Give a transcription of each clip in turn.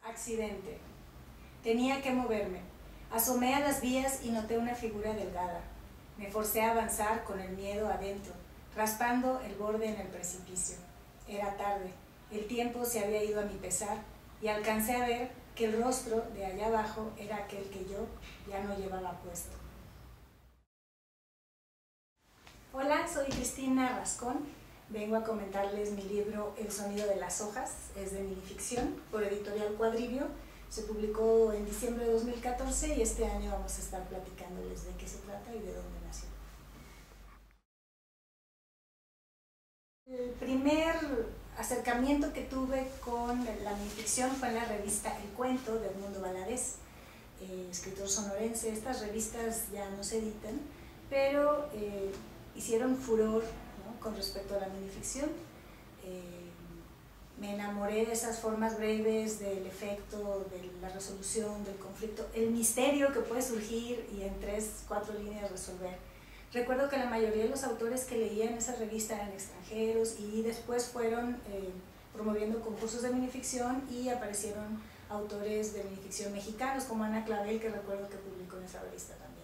Accidente. Tenía que moverme. Asomé a las vías y noté una figura delgada. Me forcé a avanzar con el miedo adentro, raspando el borde en el precipicio. Era tarde. El tiempo se había ido a mi pesar y alcancé a ver que el rostro de allá abajo era aquel que yo ya no llevaba puesto. Hola, soy Cristina Rascón. Vengo a comentarles mi libro El sonido de las hojas, es de minificción, por Editorial Cuadribio. Se publicó en diciembre de 2014 y este año vamos a estar platicándoles de qué se trata y de dónde nació. El primer acercamiento que tuve con la minificción fue en la revista El Cuento de Edmundo Valadez, escritor sonorense. Estas revistas ya no se editan, pero hicieron furor, ¿no?, con respecto a la minificción. Me enamoré de esas formas breves, del efecto, de la resolución, del conflicto, el misterio que puede surgir y en 3-4 líneas resolver. Recuerdo que la mayoría de los autores que leía en esa revista eran extranjeros y después fueron promoviendo concursos de minificción y aparecieron autores de minificción mexicanos como Ana Clavel, que recuerdo que publicó en esa revista también.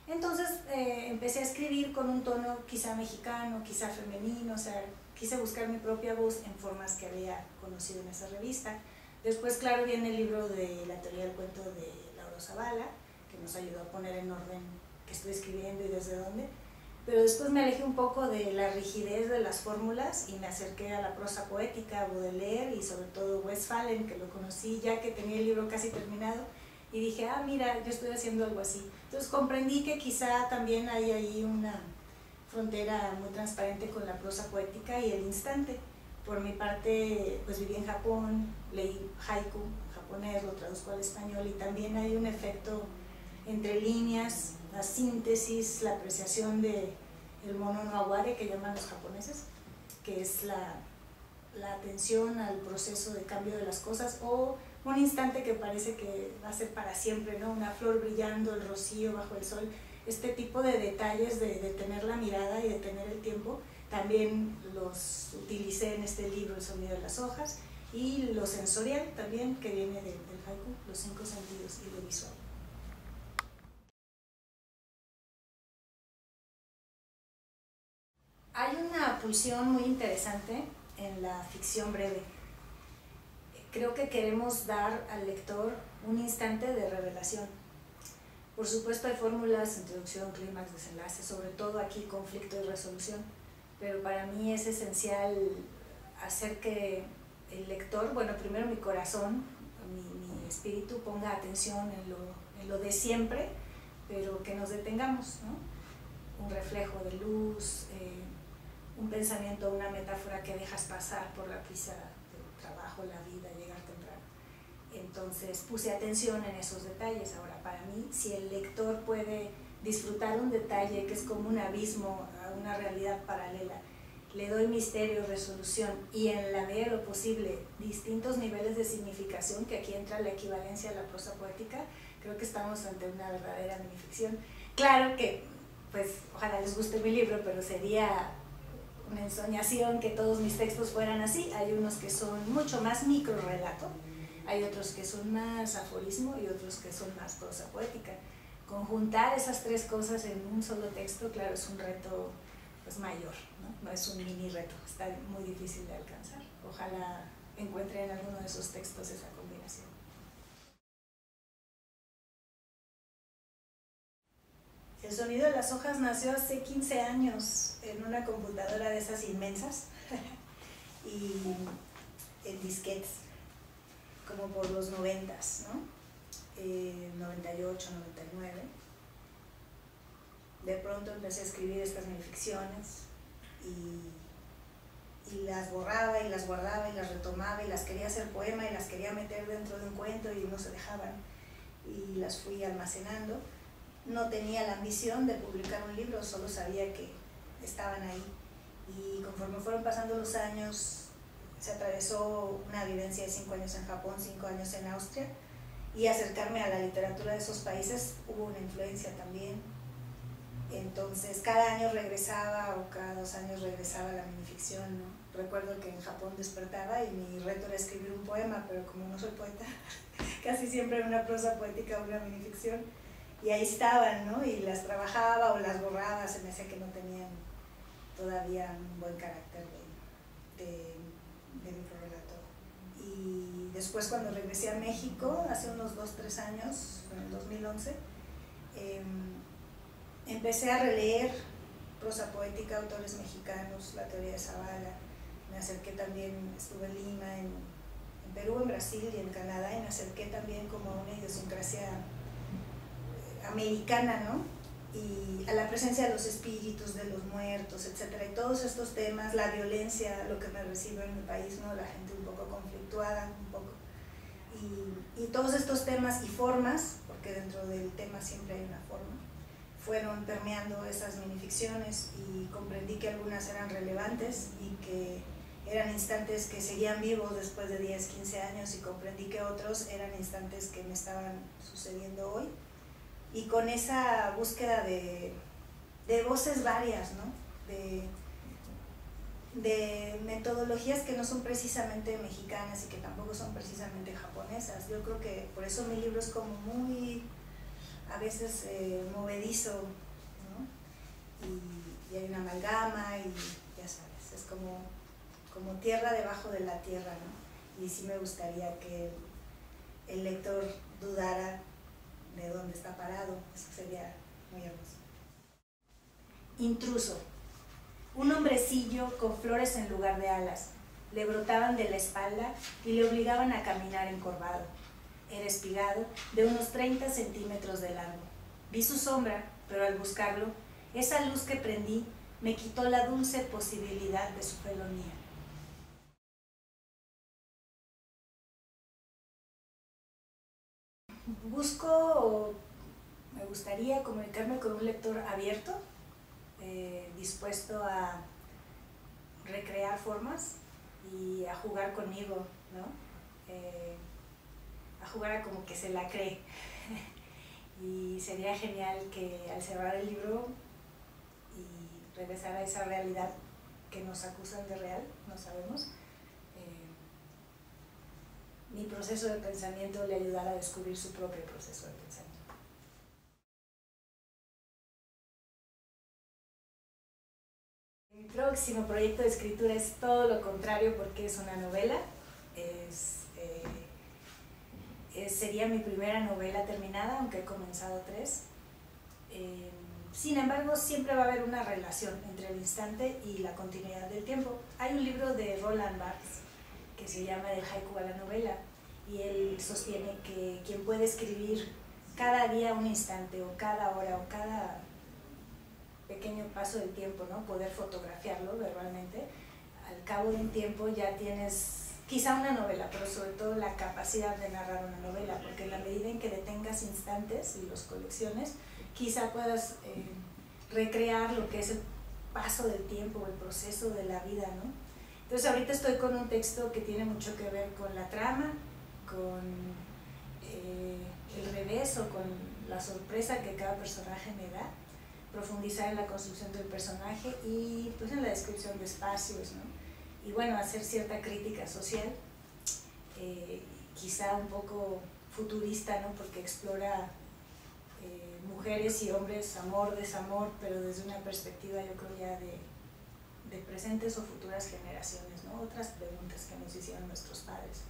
Entonces empecé a escribir con un tono quizá mexicano, quizá femenino, o sea, quise buscar mi propia voz en formas que había conocido en esa revista. Después, claro, viene el libro de la teoría del cuento de Lauro Zavala, que nos ayudó a poner en orden qué estoy escribiendo y desde dónde. Pero después me alejé un poco de la rigidez de las fórmulas y me acerqué a la prosa poética, a Baudelaire y sobre todo Westphalen, que lo conocí ya que tenía el libro casi terminado, y dije, ah, mira, yo estoy haciendo algo así. Entonces comprendí que quizá también hay ahí una frontera muy transparente con la prosa poética y el instante. Por mi parte, pues viví en Japón, leí haiku en japonés, lo traduzco al español y también hay un efecto entre líneas, la síntesis, la apreciación del mono no aware que llaman los japoneses, que es la atención al proceso de cambio de las cosas o un instante que parece que va a ser para siempre, ¿no? Una flor brillando, el rocío bajo el sol. Este tipo de detalles de tener la mirada y de tener el tiempo, también los utilicé en este libro, El sonido de las hojas, y lo sensorial también, que viene del haiku, los 5 sentidos y lo visual. Hay una pulsión muy interesante en la ficción breve. Creo que queremos dar al lector un instante de revelación. Por supuesto hay fórmulas, introducción, clímax, desenlace, sobre todo aquí conflicto y resolución, pero para mí es esencial hacer que el lector, bueno, primero mi corazón, mi espíritu ponga atención en lo de siempre, pero que nos detengamos, ¿no? Un reflejo de luz, un pensamiento, una metáfora que dejas pasar por la prisa del trabajo, la vida, llegar temprano. Entonces puse atención en esos detalles. Ahora, para mí, si el lector puede disfrutar un detalle que es como un abismo a una realidad paralela, le doy misterio, resolución y en la medida de lo posible distintos niveles de significación, que aquí entra la equivalencia a la prosa poética, creo que estamos ante una verdadera minificción. Claro que, pues, ojalá les guste mi libro, pero sería una ensoñación que todos mis textos fueran así. Hay unos que son mucho más microrelato, hay otros que son más aforismo y otros que son más prosa poética. Conjuntar esas tres cosas en un solo texto, claro, es un reto pues mayor, ¿no? No es un mini reto, está muy difícil de alcanzar. Ojalá encuentren en alguno de esos textos esa combinación. El sonido de las hojas nació hace 15 años en una computadora de esas inmensas y en disquetes, como por los 90s, ¿no? 98, 99. De pronto empecé a escribir estas minificciones y las borraba y las guardaba y las retomaba y las quería hacer poema y las quería meter dentro de un cuento y no se dejaban y las fui almacenando. No tenía la ambición de publicar un libro, solo sabía que estaban ahí y conforme fueron pasando los años se atravesó una vivencia de 5 años en Japón, 5 años en Austria y acercarme a la literatura de esos países hubo una influencia también. Entonces cada año regresaba o cada 2 años regresaba a la minificción, ¿no? recuerdo que en Japón despertaba y mi reto era escribir un poema, pero como no soy poeta, casi siempre una prosa poética o una minificción, y ahí estaban, ¿no? Y las trabajaba o las borraba, se me hacía que no tenían todavía un buen carácter de microrelato. Y después, cuando regresé a México, hace unos 2-3 años, en el 2011, empecé a releer prosa poética, autores mexicanos, la teoría de Zavala. Me acerqué también, estuve en Lima, en Perú, en Brasil y en Canadá, y me acerqué también como a una idiosincrasia americana, ¿no? Y a la presencia de los espíritus, de los muertos, etcétera, y todos estos temas, la violencia, lo que me recibo en mi país, ¿no? La gente un poco conflictuada, un poco, y todos estos temas y formas, porque dentro del tema siempre hay una forma, fueron permeando esas minificciones, y comprendí que algunas eran relevantes y que eran instantes que seguían vivos después de 10, 15 años, y comprendí que otros eran instantes que me estaban sucediendo hoy. Y con esa búsqueda de voces varias, ¿no? de metodologías que no son precisamente mexicanas y que tampoco son precisamente japonesas. Yo creo que por eso mi libro es como muy, a veces, movedizo, ¿no? Y hay una amalgama y ya sabes, es como tierra debajo de la tierra, ¿no? Y sí me gustaría que el lector dudara de dónde está parado. Eso sería muy hermoso. Intruso. Un hombrecillo con flores en lugar de alas. Le brotaban de la espalda y le obligaban a caminar encorvado. Era espigado, de unos 30 centímetros de largo. Vi su sombra, pero al buscarlo, esa luz que prendí me quitó la dulce posibilidad de su felonía. Me gustaría comunicarme con un lector abierto, dispuesto a recrear formas y a jugar conmigo, ¿no? A jugar a como que se la cree. Y sería genial que al cerrar el libro y regresar a esa realidad que nos acusan de real, no sabemos, mi proceso de pensamiento le ayudara a descubrir su propio proceso de pensamiento. Mi próximo proyecto de escritura es todo lo contrario, porque es una novela. Sería mi primera novela terminada, aunque he comenzado 3. Sin embargo, siempre va a haber una relación entre el instante y la continuidad del tiempo. Hay un libro de Roland Barthes que se llama Del haiku a la novela, y él sostiene que quien puede escribir cada día un instante, o cada hora, o cada pequeño paso del tiempo, ¿no? Poder fotografiarlo verbalmente, al cabo de un tiempo ya tienes quizá una novela, pero sobre todo la capacidad de narrar una novela, porque en la medida en que detengas instantes y los colecciones, quizá puedas recrear lo que es el paso del tiempo, el proceso de la vida, ¿no? Entonces ahorita estoy con un texto que tiene mucho que ver con la trama, con el revés o con la sorpresa que cada personaje me da, profundizar en la construcción del personaje y pues en la descripción de espacios, ¿no? Y bueno, hacer cierta crítica social, quizá un poco futurista, ¿no? Porque explora mujeres y hombres, amor, desamor, pero desde una perspectiva, yo creo, ya de presentes o futuras generaciones, ¿no? Otras preguntas que nos hicieron nuestros padres.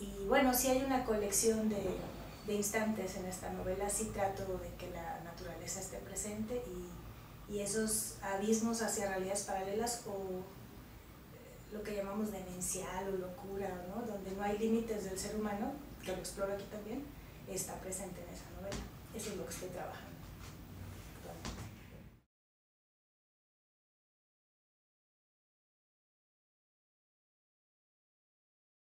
Y bueno, sí hay una colección de instantes en esta novela. Sí trato de que la naturaleza esté presente, y esos abismos hacia realidades paralelas, o lo que llamamos demencial o locura, ¿no? Donde no hay límites del ser humano, que lo exploro aquí también, está presente en esa novela. Eso es lo que estoy trabajando.